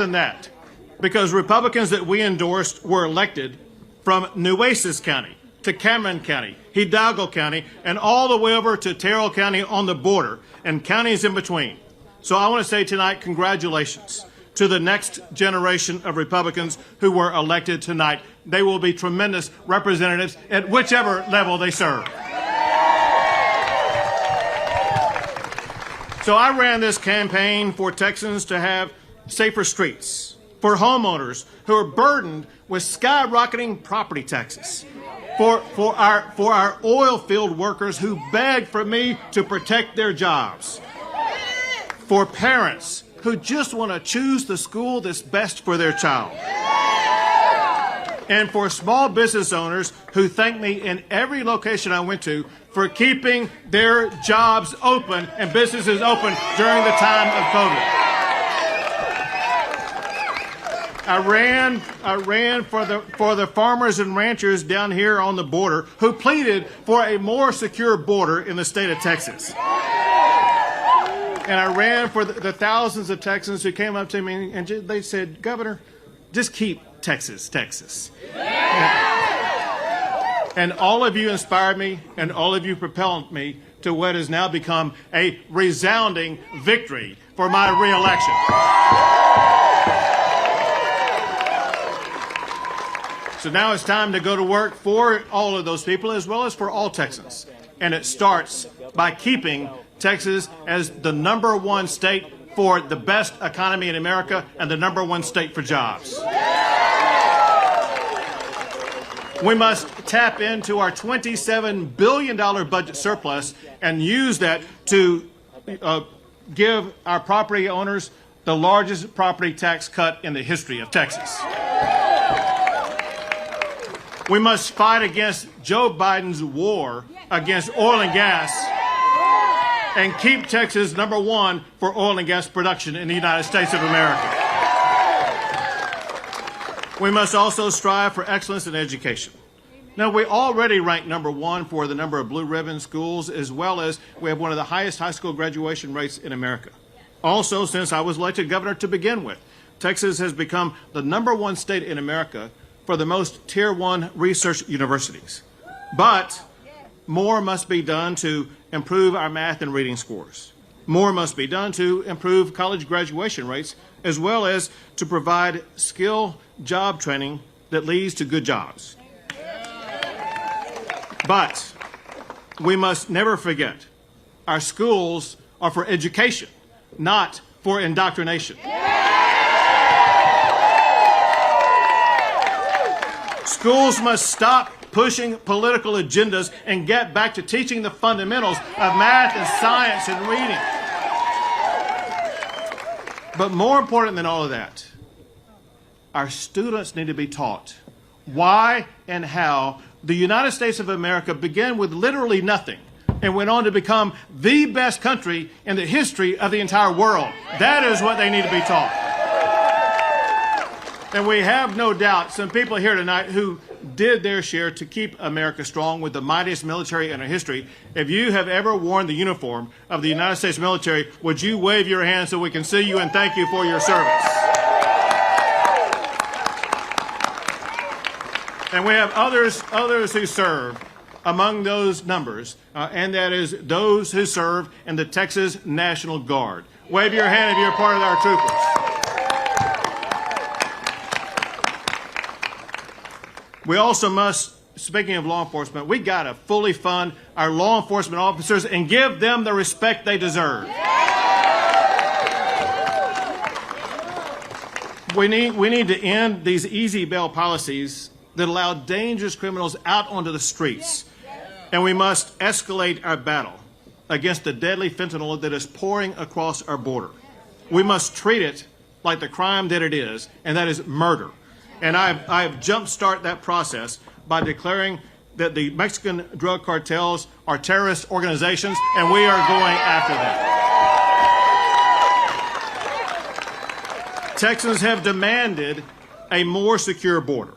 than that, because Republicans that we endorsed were elected from Nueces County to Cameron County, Hidalgo County, and all the way over to Terrell County on the border, and counties in between. So I want to say tonight, congratulations to the next generation of Republicans who were elected tonight. They will be tremendous representatives at whichever level they serve. So I ran this campaign for Texans to have safer streets, for homeowners who are burdened with skyrocketing property taxes, for our oil field workers who beg for me to protect their jobs, for parents who just want to choose the school that's best for their child, and for small business owners who thank me in every location I went to for keeping their jobs open and businesses open during the time of COVID. I ran for the farmers and ranchers down here on the border who pleaded for a more secure border in the state of Texas. And I ran for the thousands of Texans who came up to me and they said, "Governor, just keep Texas, Texas." And all of you inspired me, and all of you propelled me to what has now become a resounding victory for my reelection. So now it's time to go to work for all of those people as well as for all Texans. And it starts by keeping Texas as the #1 state for the best economy in America and the #1 state for jobs. We must tap into our $27 billion budget surplus and use that to give our property owners the largest property tax cut in the history of Texas. We must fight against Joe Biden's war against oil and gas and keep Texas #1 for oil and gas production in the United States of America. We must also strive for excellence in education. Now, we already rank #1 for the number of blue ribbon schools, as well as we have one of the highest high school graduation rates in America. Also, since I was elected governor to begin with, Texas has become the #1 state in America for the most Tier 1 research universities. But more must be done to improve our math and reading scores. More must be done to improve college graduation rates, as well as to provide skill job training that leads to good jobs. But we must never forget, our schools are for education, not for indoctrination. Schools must stop pushing political agendas and get back to teaching the fundamentals of math and science and reading. But more important than all of that, our students need to be taught why and how the United States of America began with literally nothing and went on to become the best country in the history of the entire world. That is what they need to be taught. And we have no doubt some people here tonight who did their share to keep America strong with the mightiest military in our history. If you have ever worn the uniform of the United States military, would you wave your hand so we can see you and thank you for your service? And we have others who serve among those numbers, and that is those who serve in the Texas National Guard. Wave your hand if you're part of our troopers. We also must, speaking of law enforcement, we got to fully fund our law enforcement officers and give them the respect they deserve. We need to end these easy bail policies that allow dangerous criminals out onto the streets. And we must escalate our battle against the deadly fentanyl that is pouring across our border. We must treat it like the crime that it is, and that is murder. And I've jump-started that process by declaring that the Mexican drug cartels are terrorist organizations, and we are going after them. Texans have demanded a more secure border.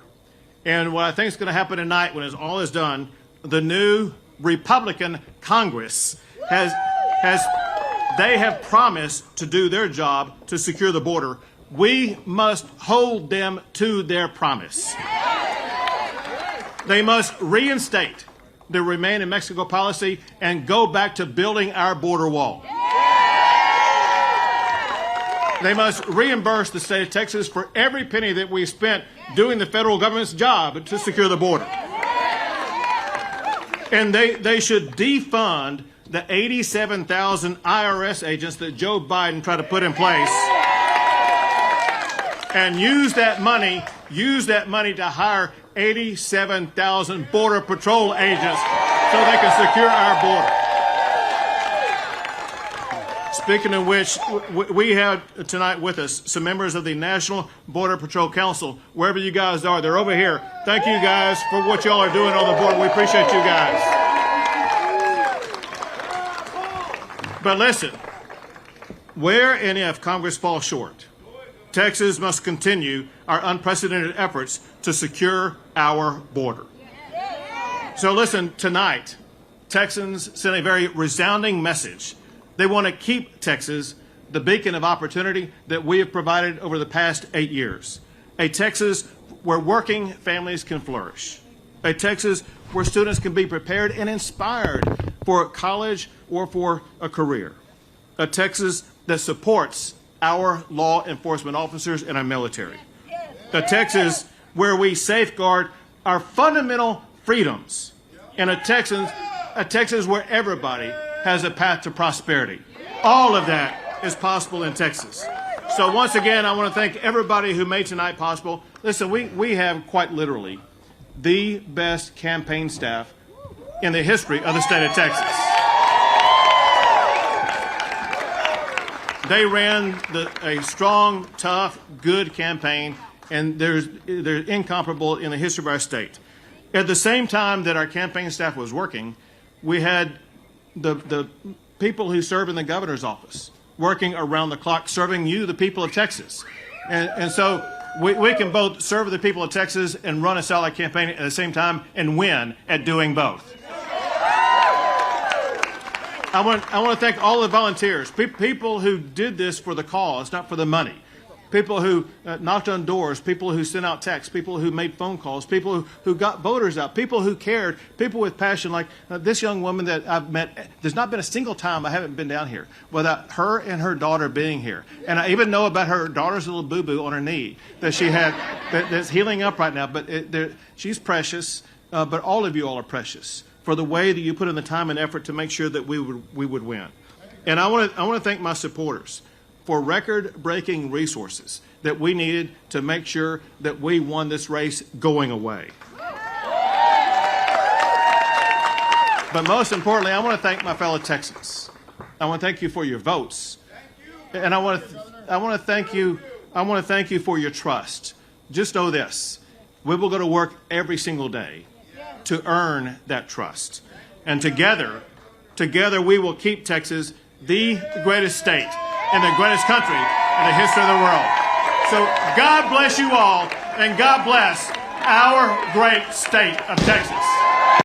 And what I think is going to happen tonight, when all is done, the new Republican Congress they have promised to do their job to secure the border we must hold them to their promise. They must reinstate the Remain in Mexico policy and go back to building our border wall. They must reimburse the state of Texas for every penny that we spent doing the federal government's job to secure the border. And they should defund the 87,000 IRS agents that Joe Biden tried to put in place and use that money to hire 87,000 Border Patrol agents so they can secure our border. Speaking of which, we have tonight with us some members of the National Border Patrol Council. Wherever you guys are, they're over here. Thank you guys for what y'all are doing on the border. We appreciate you guys. But listen, where and if Congress falls short, Texas must continue our unprecedented efforts to secure our border. So listen, tonight, Texans sent a very resounding message. They want to keep Texas the beacon of opportunity that we have provided over the past 8 years. A Texas where working families can flourish. A Texas where students can be prepared and inspired for college or for a career. A Texas that supports our law enforcement officers and our military. A Texas where we safeguard our fundamental freedoms. And a Texas where everybody has a path to prosperity. All of that is possible in Texas. So once again, I want to thank everybody who made tonight possible. Listen, we have quite literally the best campaign staff in the history of the state of Texas. They ran a strong, tough, good campaign, and they're incomparable in the history of our state. At the same time that our campaign staff was working, we had the people who serve in the governor's office working around the clock, serving you, the people of Texas. And so we can both serve the people of Texas and run a solid campaign at the same time and win at doing both. I want to thank all the volunteers, people who did this for the cause, not for the money. People who knocked on doors, people who sent out texts, people who made phone calls, people who got voters out, people who cared, people with passion like this young woman that I've met. There's not been a single time I haven't been down here without her and her daughter being here. And I even know about her daughter's little boo-boo on her knee that she had that's healing up right now. But she's precious, but all of you all are precious for the way that you put in the time and effort to make sure that we would win. And I want to thank my supporters for record-breaking resources that we needed to make sure that we won this race going away. But most importantly, I want to thank my fellow Texans. I want to thank you for your votes. And I want to thank you for your trust. Just know this, we will go to work every single day to earn that trust. And together we will keep Texas the greatest state in the greatest country in the history of the world. So God bless you all, and God bless our great state of Texas.